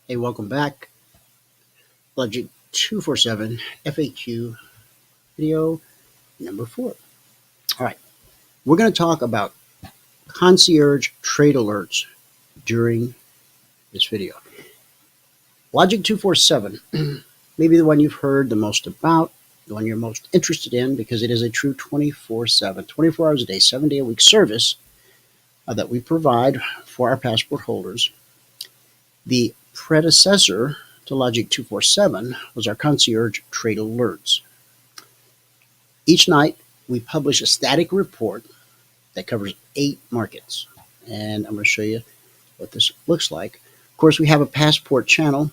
Hey, welcome back. Logic 247 FAQ video number 4. All right, we're going to talk about Concierge Trade Alerts during this video. Logic 247 may be the one you've heard the most about, the one you're most interested in, because it is a true 24/7, 24 hours a day, 7-day-a-week service that we provide for our passport holders. The predecessor to Logic 247 was our Concierge Trade Alerts. Each night, we publish a static report that covers 8 markets, and I'm going to show you what this looks like. Of course, we have a passport channel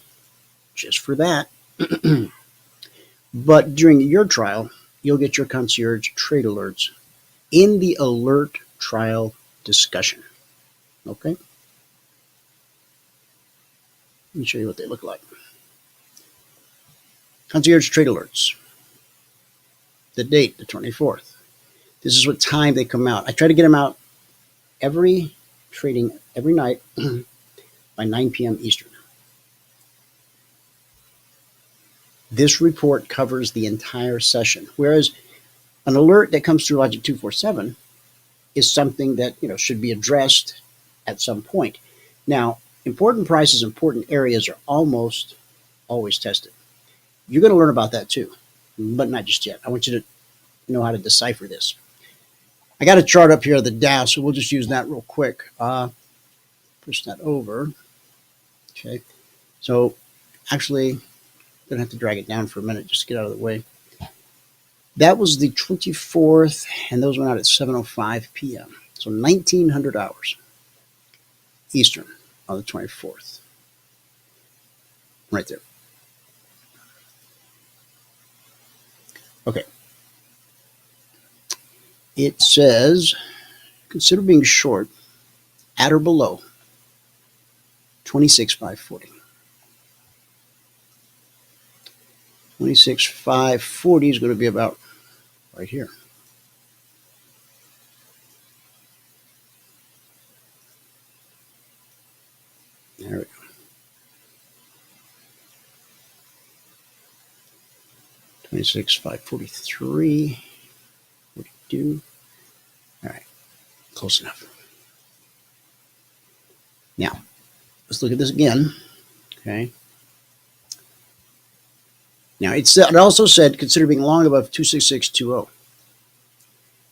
just for that, but during your trial, you'll get your Concierge Trade Alerts in the alert trial discussion. Okay? Let me show you what they look like. Concierge Trade Alerts. The date, the 24th. This is what time they come out. I try to get them out every night by 9 p.m. Eastern. This report covers the entire session, whereas an alert that comes through Logic 247 is something that should be addressed at some point. Now, important prices, important areas are almost always tested. You're going to learn about that too, but not just yet. I want you to know how to decipher this. I got a chart up here of the Dow, so we'll just use that real quick. Push that over. Okay. So actually, I'm going to have to drag it down for a minute just to get out of the way. That was the 24th, and those went out at 7:05 p.m. So 1900 hours Eastern on the 24th. Right there. Okay. It says, consider being short at or below 26,540. 26,540 is going to be about right here. There we go. $26,543. 42. All right, close enough. Now, let's look at this again. Okay. Now, it also said, consider being long above 26620.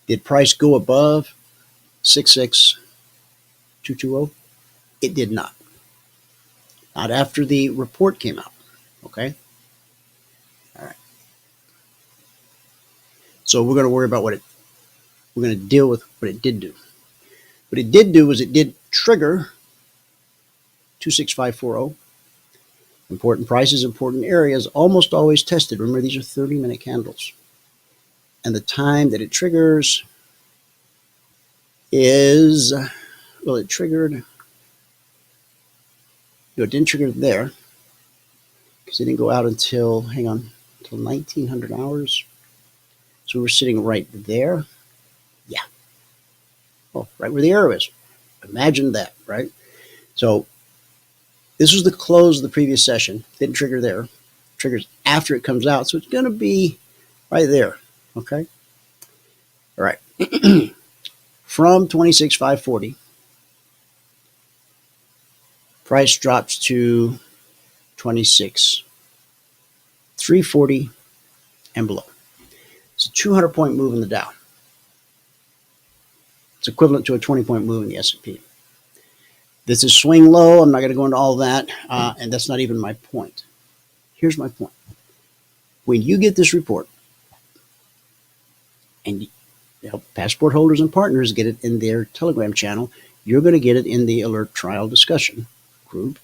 Did price go above 66220? It did not. Not after the report came out. Okay. All right. So we're going to worry about we're going to deal with what it did do. What it did do was it did trigger 26540. Important prices, important areas, almost always tested. Remember, these are 30-minute candles. And the time that it triggers is, well, it triggered, it didn't trigger there because it didn't go out until, until 1900 hours. So we're sitting right there. Yeah. Oh, right where the arrow is. Imagine that, right? So this was the close of the previous session. Didn't trigger there. Triggers after it comes out. So it's going to be right there. Okay. All right. From 26,540, price drops to 26,340 and below. It's a 200-point move in the Dow. It's equivalent to a 20-point move in the S&P. This is swing low. I'm not going to go into all that, and that's not even my point. Here's my point. When you get this report, and passport holders and partners get it in their Telegram channel, you're going to get it in the alert trial discussion group.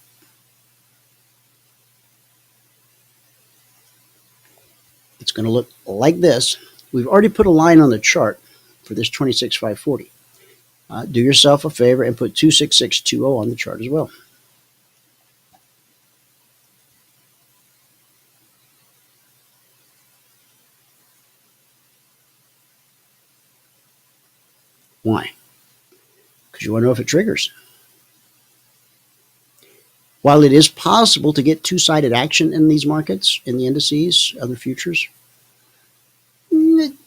It's going to look like this. We've already put a line on the chart for this 26,540. Do yourself a favor and put 26620 on the chart as well. Why? Because you want to know if it triggers. While it is possible to get two-sided action in these markets, in the indices, other futures,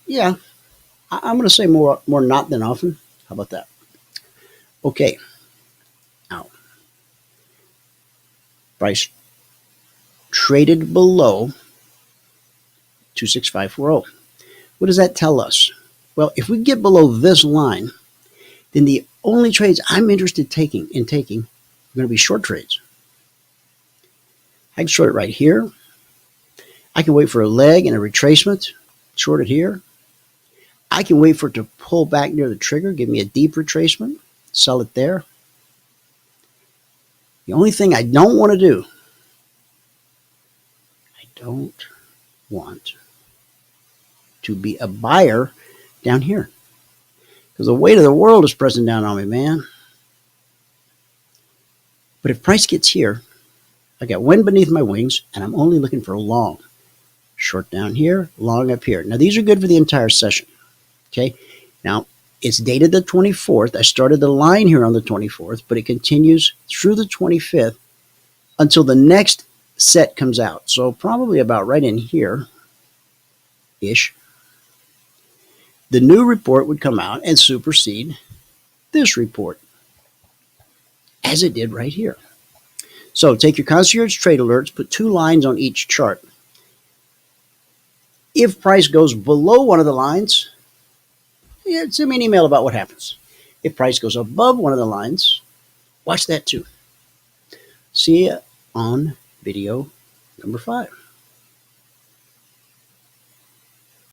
yeah, I'm going to say more not than often. How about that? Okay. Now, price traded below 26540. What does that tell us? Well, if we get below this line, then the only trades I'm interested in taking are going to be short trades. I can short it right here. I can wait for a leg and a retracement, short it here. I can wait for it to pull back near the trigger, give me a deep retracement, sell it there. The only thing I don't want to do, I don't want to be a buyer down here. Because the weight of the world is pressing down on me, man. But if price gets here, I got wind beneath my wings, and I'm only looking for a long. Short down here, long up here. Now, these are good for the entire session. Okay? Now, it's dated the 24th. I started the line here on the 24th, but it continues through the 25th until the next set comes out. So probably about right in here-ish. The new report would come out and supersede this report, as it did right here. So take your Concierge Trade Alerts, put 2 lines on each chart. If price goes below one of the lines, send me an email about what happens. If price goes above one of the lines, watch that too. See you on video number 5.